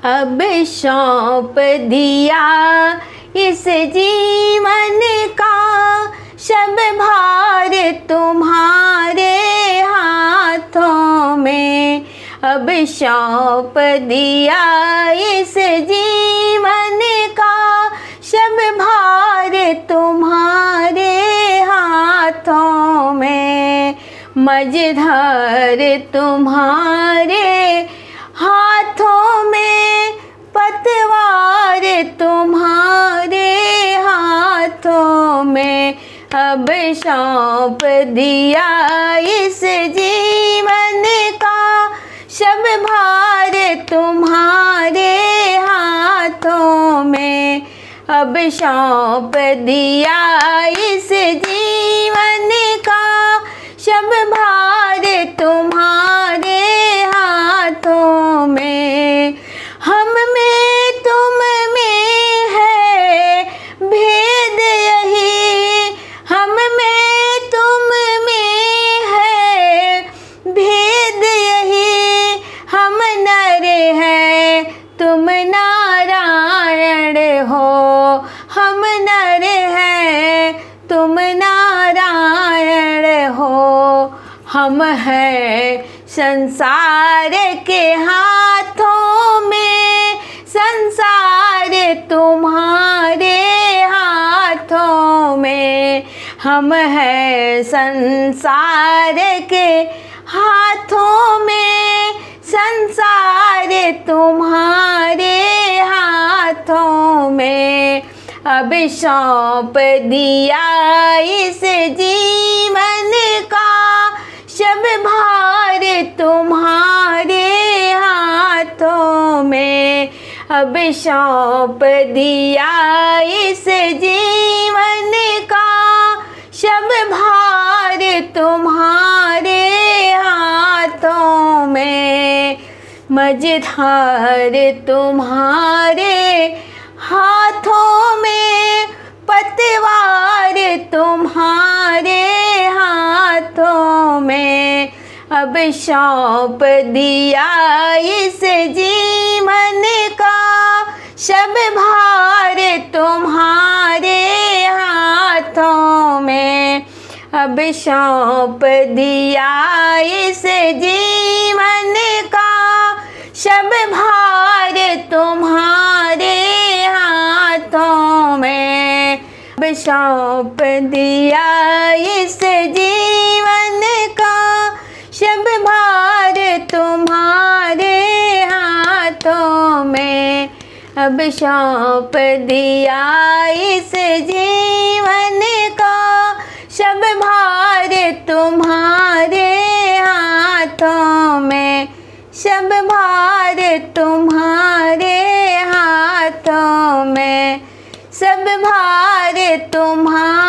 अब सौंप दिया इस जीवन का सब भार तुम्हारे हाथों में। अब सौंप दिया इस जीवन का सब भार तुम्हारे हाथों में। मझधार तुम्हारे हाथों में, पतवार तुम्हारे हाथों में। अब सौंप दिया इस जीवन का सब भार तुम्हारे हाथों में। अब सौंप दिया इस जीवन का सब भार तुम्हारे हाथों में। हम में तुम में है भेद यही, हम में तुम में है भेद यही। हम नर हैं तुम नारायण हो, हम नर हैं तुम नारायण हो। हम हैं संसार के हाथों में, संसार तुम्हारे हाथों में। हम हैं संसार के हाथों में, संसार तुम्हारे हाथों में। अब सौंप दिया इस जीवन का सब भार तुम्हारे हाथों में। अब सौंप दिया इस जीवन का सब भार तुम्हारे हाथों में। मझधार तुम्हारे हाथों में, पतवार तुम्हारे हाथों में। अब सौंप दिया इस जीवन का सब भार तुम्हारे हाथों में। अब सौंप दिया इस जीवन का सब भार तुम्हारे हाथों में। अब सौंप दिया इस जीवन का सब भार तुम्हारे हाथों में। अब सौंप दिया इस जीवन का सब भार तुम्हारे हाथों में। सब भार तुम्हारे हाथों में, सब भार तुम्हारे